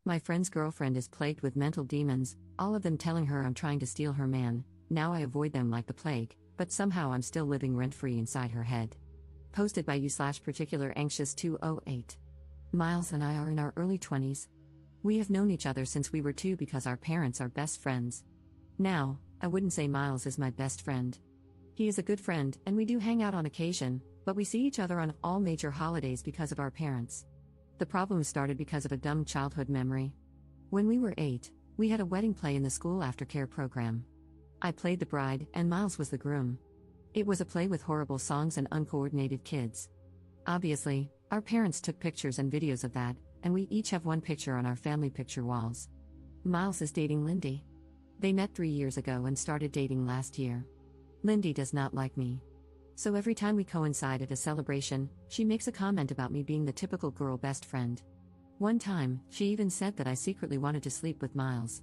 My friend's girlfriend is plagued with mental demons, all of them telling her I'm trying to steal her man. Now I avoid them like the plague, but somehow I'm still living rent-free inside her head. Posted by you/particular anxious 208. Miles and I are in our early 20s. We have known each other since we were 2 because our parents are best friends. Now, I wouldn't say Miles is my best friend. He is a good friend and we do hang out on occasion, but we see each other on all major holidays because of our parents. The problem started because of a dumb childhood memory. When we were 8, we had a wedding play in the school aftercare program. I played the bride and Miles was the groom. It was a play with horrible songs and uncoordinated kids. Obviously, our parents took pictures and videos of that, and we each have one picture on our family picture walls. Miles is dating Lindy. They met 3 years ago and started dating last year. Lindy does not like me. So every time we coincide at a celebration, she makes a comment about me being the typical girl best friend. One time, she even said that I secretly wanted to sleep with Miles.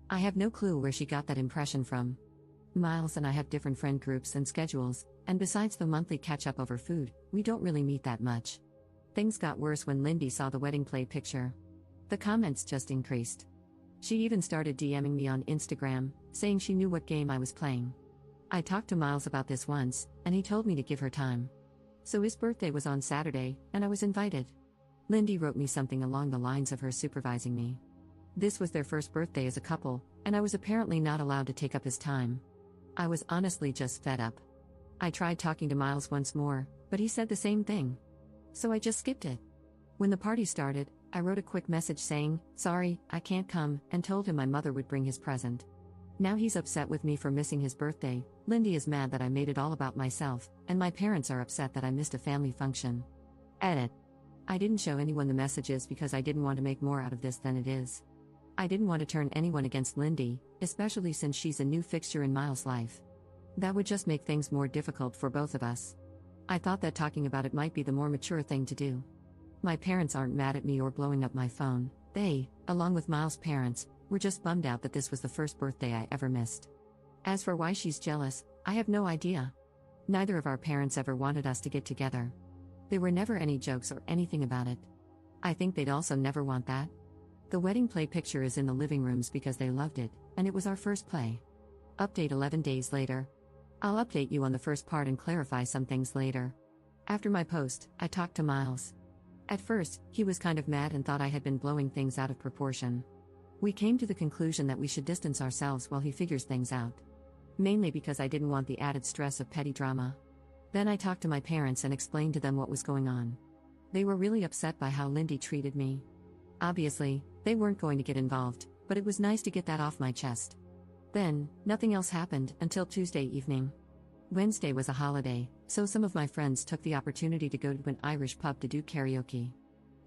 I have no clue where she got that impression from. Miles and I have different friend groups and schedules, and besides the monthly catch-up over food, we don't really meet that much. Things got worse when Lindy saw the wedding play picture. The comments just increased. She even started DMing me on Instagram, saying she knew what game I was playing. I talked to Miles about this once, and he told me to give her time. So his birthday was on Saturday, and I was invited. Lindy wrote me something along the lines of her supervising me. This was their first birthday as a couple, and I was apparently not allowed to take up his time. I was honestly just fed up. I tried talking to Miles once more, but he said the same thing. So I just skipped it. When the party started, I wrote a quick message saying, "Sorry, I can't come," and told him my mother would bring his present. Now he's upset with me for missing his birthday. Lindy is mad that I made it all about myself, and my parents are upset that I missed a family function. Edit. I didn't show anyone the messages because I didn't want to make more out of this than it is. I didn't want to turn anyone against Lindy, especially since she's a new fixture in Miles' life. That would just make things more difficult for both of us. I thought that talking about it might be the more mature thing to do. My parents aren't mad at me or blowing up my phone. They, along with Miles' parents, were just bummed out that this was the first birthday I ever missed. As for why she's jealous, I have no idea. Neither of our parents ever wanted us to get together. There were never any jokes or anything about it. I think they'd also never want that. The wedding play picture is in the living rooms because they loved it, and it was our first play. Update 11 days later. I'll update you on the first part and clarify some things later. After my post, I talked to Miles. At first, he was kind of mad and thought I had been blowing things out of proportion. We came to the conclusion that we should distance ourselves while he figures things out. Mainly because I didn't want the added stress of petty drama. Then I talked to my parents and explained to them what was going on. They were really upset by how Lindy treated me. Obviously, they weren't going to get involved, but it was nice to get that off my chest. Then, nothing else happened until Tuesday evening. Wednesday was a holiday, so some of my friends took the opportunity to go to an Irish pub to do karaoke.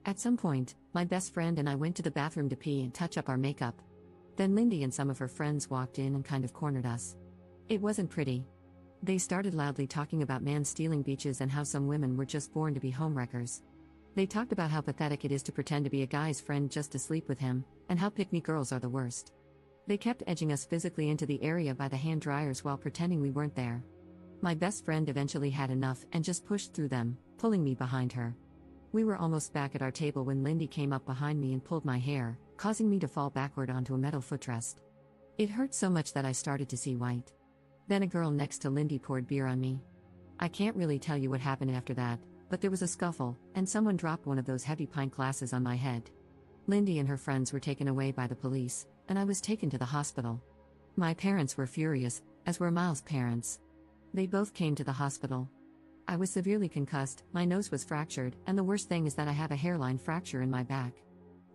At some point, my best friend and I went to the bathroom to pee and touch up our makeup. Then Lindy and some of her friends walked in and kind of cornered us. It wasn't pretty. They started loudly talking about man stealing beaches and how some women were just born to be homewreckers. They talked about how pathetic it is to pretend to be a guy's friend just to sleep with him, and how pick-me girls are the worst. They kept edging us physically into the area by the hand dryers while pretending we weren't there. My best friend eventually had enough and just pushed through them, pulling me behind her. We were almost back at our table when Lindy came up behind me and pulled my hair, causing me to fall backward onto a metal footrest. It hurt so much that I started to see white. Then a girl next to Lindy poured beer on me. I can't really tell you what happened after that, but there was a scuffle, and someone dropped one of those heavy pint glasses on my head. Lindy and her friends were taken away by the police, and I was taken to the hospital. My parents were furious, as were Miles' parents. They both came to the hospital. I was severely concussed, my nose was fractured, and the worst thing is that I have a hairline fracture in my back.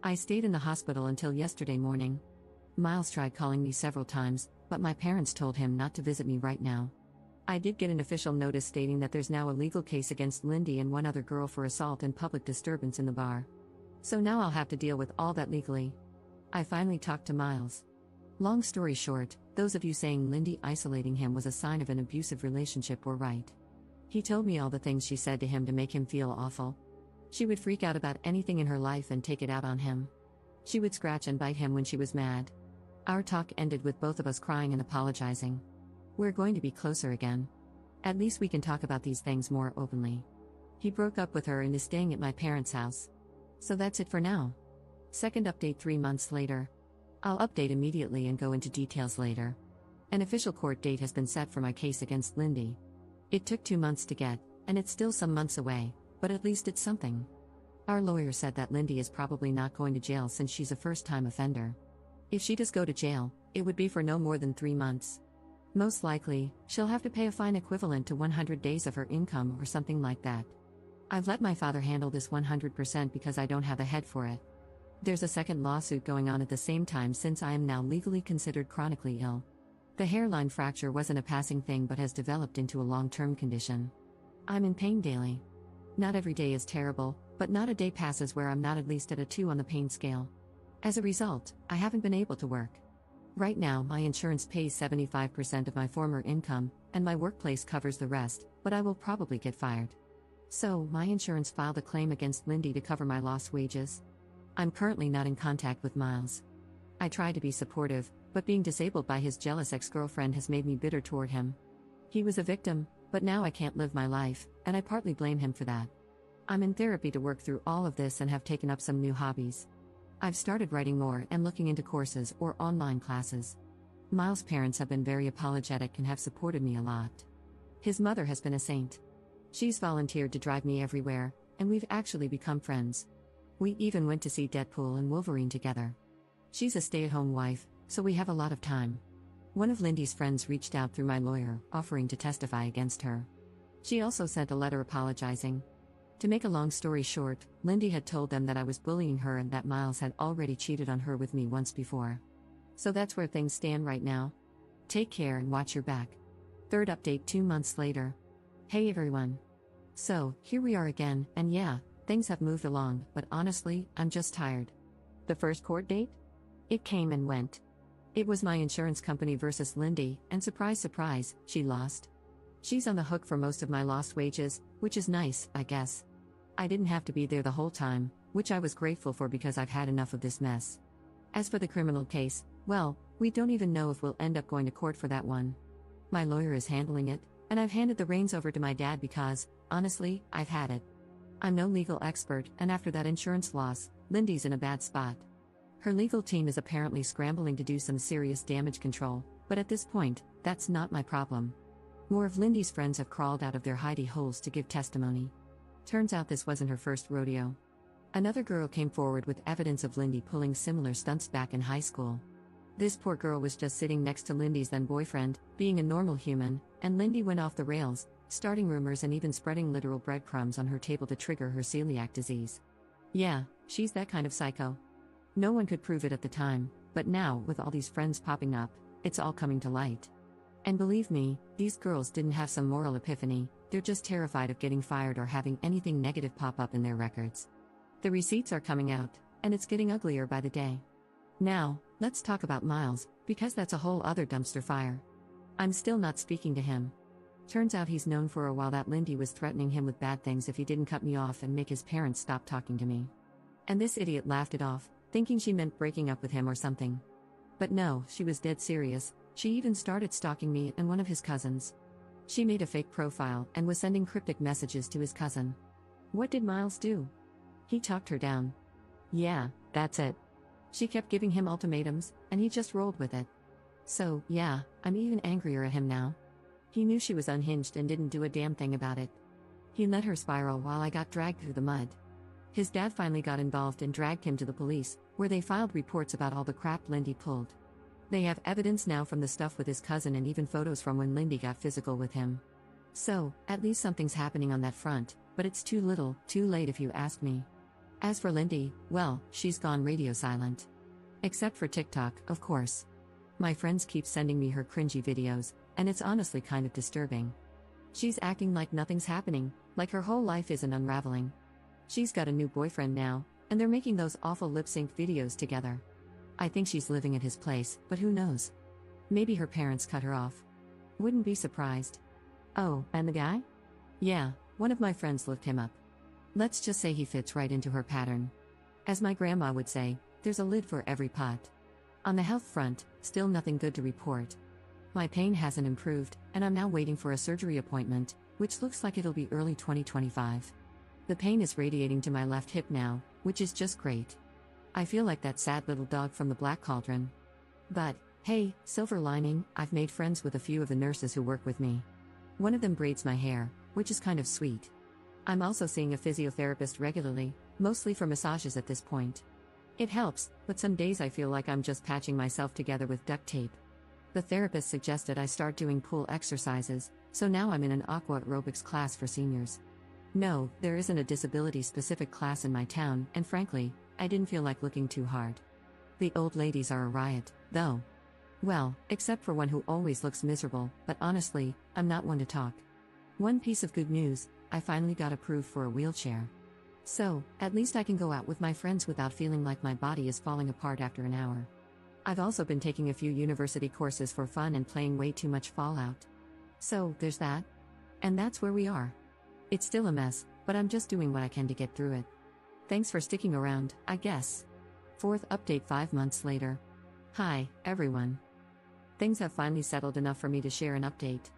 I stayed in the hospital until yesterday morning. Miles tried calling me several times, but my parents told him not to visit me right now. I did get an official notice stating that there's now a legal case against Lindy and one other girl for assault and public disturbance in the bar. So now I'll have to deal with all that legally. I finally talked to Miles. Long story short, those of you saying Lindy isolating him was a sign of an abusive relationship were right. He told me all the things she said to him to make him feel awful. She would freak out about anything in her life and take it out on him. She would scratch and bite him when she was mad. Our talk ended with both of us crying and apologizing. We're going to be closer again. At least we can talk about these things more openly. He broke up with her and is staying at my parents' house. So that's it for now. Second update 3 months later. I'll update immediately and go into details later. An official court date has been set for my case against Lindy. It took 2 months to get, and it's still some months away, but at least it's something. Our lawyer said that Lindy is probably not going to jail since she's a first-time offender. If she does go to jail, it would be for no more than 3 months. Most likely, she'll have to pay a fine equivalent to 100 days of her income or something like that. I've let my father handle this 100% because I don't have a head for it. There's a second lawsuit going on at the same time since I am now legally considered chronically ill. The hairline fracture wasn't a passing thing but has developed into a long-term condition. I'm in pain daily. Not every day is terrible, but not a day passes where I'm not at least at a 2 on the pain scale. As a result, I haven't been able to work. Right now, my insurance pays 75% of my former income, and my workplace covers the rest, but I will probably get fired. So, my insurance filed a claim against Lindy to cover my lost wages. I'm currently not in contact with Miles. I try to be supportive, but being disabled by his jealous ex-girlfriend has made me bitter toward him. He was a victim, but now I can't live my life, and I partly blame him for that. I'm in therapy to work through all of this and have taken up some new hobbies. I've started writing more and looking into courses or online classes. Miles' parents have been very apologetic and have supported me a lot. His mother has been a saint. She's volunteered to drive me everywhere, and we've actually become friends. We even went to see Deadpool and Wolverine together. She's a stay-at-home wife, so we have a lot of time. One of Lindy's friends reached out through my lawyer, offering to testify against her. She also sent a letter apologizing. To make a long story short, Lindy had told them that I was bullying her and that Miles had already cheated on her with me once before. So that's where things stand right now. Take care and watch your back. Third update 2 months later. Hey everyone. So, here we are again, and yeah, things have moved along, but honestly, I'm just tired. The first court date? It came and went. It was my insurance company versus Lindy, and surprise surprise, she lost. She's on the hook for most of my lost wages, which is nice, I guess. I didn't have to be there the whole time, which I was grateful for because I've had enough of this mess. As for the criminal case, well, we don't even know if we'll end up going to court for that one. My lawyer is handling it, and I've handed the reins over to my dad because, honestly, I've had it. I'm no legal expert, and after that insurance loss, Lindy's in a bad spot. Her legal team is apparently scrambling to do some serious damage control, but at this point, that's not my problem. More of Lindy's friends have crawled out of their hidey holes to give testimony. Turns out this wasn't her first rodeo. Another girl came forward with evidence of Lindy pulling similar stunts back in high school. This poor girl was just sitting next to Lindy's then boyfriend, being a normal human, and Lindy went off the rails, starting rumors and even spreading literal breadcrumbs on her table to trigger her celiac disease. Yeah, she's that kind of psycho. No one could prove it at the time, but now, with all these friends popping up, it's all coming to light. And believe me, these girls didn't have some moral epiphany, they're just terrified of getting fired or having anything negative pop up in their records. The receipts are coming out, and it's getting uglier by the day. Now, let's talk about Miles, because that's a whole other dumpster fire. I'm still not speaking to him. Turns out he's known for a while that Lindy was threatening him with bad things if he didn't cut me off and make his parents stop talking to me. And this idiot laughed it off, thinking she meant breaking up with him or something. But no, she was dead serious. She even started stalking me and one of his cousins. She made a fake profile and was sending cryptic messages to his cousin. What did Miles do? He talked her down. Yeah, that's it. She kept giving him ultimatums, and he just rolled with it. So, yeah, I'm even angrier at him now. He knew she was unhinged and didn't do a damn thing about it. He let her spiral while I got dragged through the mud. His dad finally got involved and dragged him to the police, where they filed reports about all the crap Lindy pulled. They have evidence now from the stuff with his cousin and even photos from when Lindy got physical with him. So, at least something's happening on that front, but it's too little, too late if you ask me. As for Lindy, well, she's gone radio silent. Except for TikTok, of course. My friends keep sending me her cringy videos, and it's honestly kind of disturbing. She's acting like nothing's happening, like her whole life isn't unraveling. She's got a new boyfriend now, and they're making those awful lip-sync videos together. I think she's living at his place, but who knows? Maybe her parents cut her off. Wouldn't be surprised. Oh, and the guy? Yeah, one of my friends looked him up. Let's just say he fits right into her pattern. As my grandma would say, there's a lid for every pot. On the health front, still nothing good to report. My pain hasn't improved, and I'm now waiting for a surgery appointment, which looks like it'll be early 2025. The pain is radiating to my left hip now, which is just great. I feel like that sad little dog from the Black Cauldron. But, hey, silver lining, I've made friends with a few of the nurses who work with me. One of them braids my hair, which is kind of sweet. I'm also seeing a physiotherapist regularly, mostly for massages at this point. It helps, but some days I feel like I'm just patching myself together with duct tape. The therapist suggested I start doing pool exercises, so now I'm in an aqua aerobics class for seniors. No, there isn't a disability-specific class in my town, and frankly, I didn't feel like looking too hard. The old ladies are a riot, though. Well, except for one who always looks miserable, but honestly, I'm not one to talk. One piece of good news, I finally got approved for a wheelchair. So, at least I can go out with my friends without feeling like my body is falling apart after an hour. I've also been taking a few university courses for fun and playing way too much Fallout. So, there's that. And that's where we are. It's still a mess, but I'm just doing what I can to get through it. Thanks for sticking around, I guess. Fourth update 5 months later. Hi, everyone. Things have finally settled enough for me to share an update.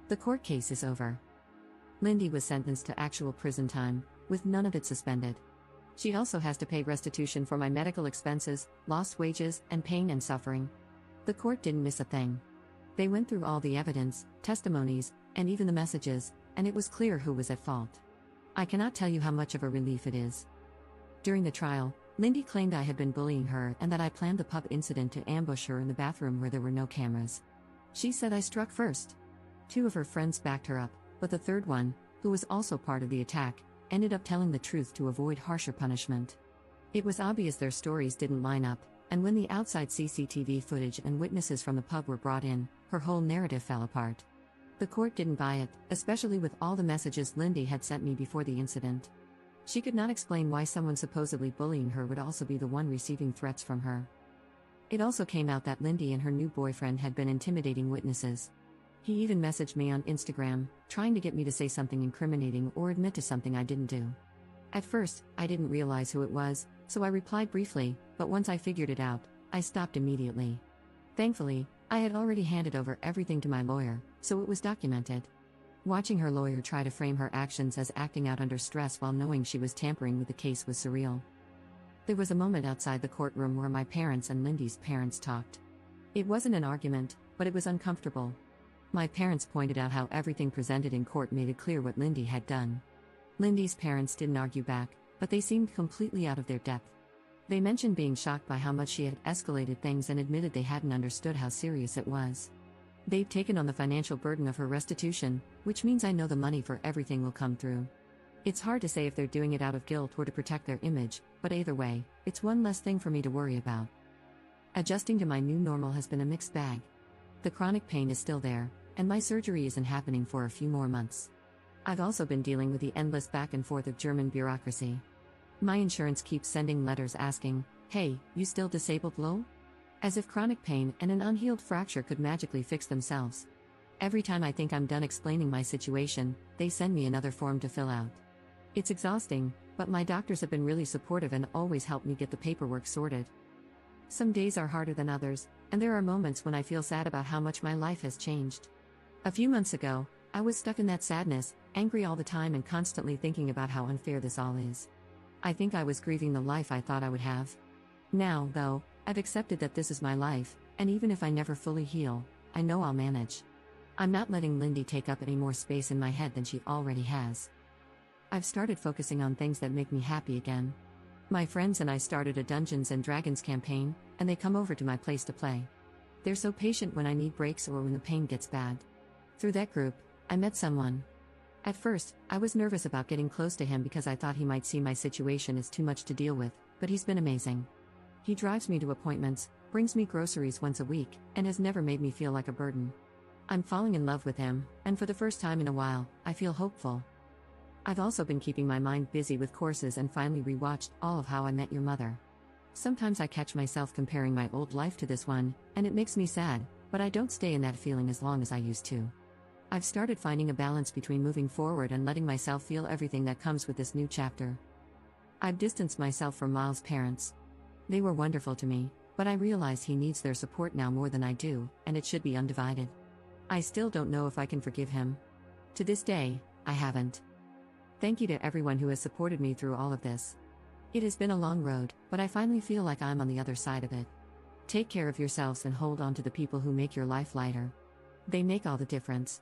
The court case is over. Lindy was sentenced to actual prison time, with none of it suspended. She also has to pay restitution for my medical expenses, lost wages, and pain and suffering. The court didn't miss a thing. They went through all the evidence, testimonies, and even the messages, and it was clear who was at fault. I cannot tell you how much of a relief it is. During the trial, Lindy claimed I had been bullying her and that I planned the pub incident to ambush her in the bathroom where there were no cameras. She said I struck first. 2 of her friends backed her up, but the third one, who was also part of the attack, ended up telling the truth to avoid harsher punishment. It was obvious their stories didn't line up, and when the outside CCTV footage and witnesses from the pub were brought in, her whole narrative fell apart. The court didn't buy it, especially with all the messages Lindy had sent me before the incident. She could not explain why someone supposedly bullying her would also be the one receiving threats from her. It also came out that Lindy and her new boyfriend had been intimidating witnesses. He even messaged me on Instagram, trying to get me to say something incriminating or admit to something I didn't do. At first, I didn't realize who it was, so I replied briefly, but once I figured it out, I stopped immediately. Thankfully, I had already handed over everything to my lawyer, so it was documented. Watching her lawyer try to frame her actions as acting out under stress while knowing she was tampering with the case was surreal. There was a moment outside the courtroom where my parents and Lindy's parents talked. It wasn't an argument, but it was uncomfortable. My parents pointed out how everything presented in court made it clear what Lindy had done. Lindy's parents didn't argue back, but they seemed completely out of their depth. They mentioned being shocked by how much she had escalated things and admitted they hadn't understood how serious it was. They've taken on the financial burden of her restitution, which means I know the money for everything will come through. It's hard to say if they're doing it out of guilt or to protect their image, but either way, it's one less thing for me to worry about. Adjusting to my new normal has been a mixed bag. The chronic pain is still there, and my surgery isn't happening for a few more months. I've also been dealing with the endless back and forth of German bureaucracy. My insurance keeps sending letters asking, "Hey, you still disabled, lol?" As if chronic pain and an unhealed fracture could magically fix themselves. Every time I think I'm done explaining my situation, they send me another form to fill out. It's exhausting, but my doctors have been really supportive and always help me get the paperwork sorted. Some days are harder than others, and there are moments when I feel sad about how much my life has changed. A few months ago, I was stuck in that sadness, angry all the time and constantly thinking about how unfair this all is. I think I was grieving the life I thought I would have. Now, though, I've accepted that this is my life, and even if I never fully heal, I know I'll manage. I'm not letting Lindy take up any more space in my head than she already has. I've started focusing on things that make me happy again. My friends and I started a Dungeons & Dragons campaign, and they come over to my place to play. They're so patient when I need breaks or when the pain gets bad. Through that group, I met someone. At first, I was nervous about getting close to him because I thought he might see my situation as too much to deal with, but he's been amazing. He drives me to appointments, brings me groceries once a week, and has never made me feel like a burden. I'm falling in love with him, and for the first time in a while, I feel hopeful. I've also been keeping my mind busy with courses and finally rewatched all of How I Met Your Mother. Sometimes I catch myself comparing my old life to this one, and it makes me sad, but I don't stay in that feeling as long as I used to. I've started finding a balance between moving forward and letting myself feel everything that comes with this new chapter. I've distanced myself from Miles' parents. They were wonderful to me, but I realize he needs their support now more than I do, and it should be undivided. I still don't know if I can forgive him. To this day, I haven't. Thank you to everyone who has supported me through all of this. It has been a long road, but I finally feel like I'm on the other side of it. Take care of yourselves and hold on to the people who make your life lighter. They make all the difference.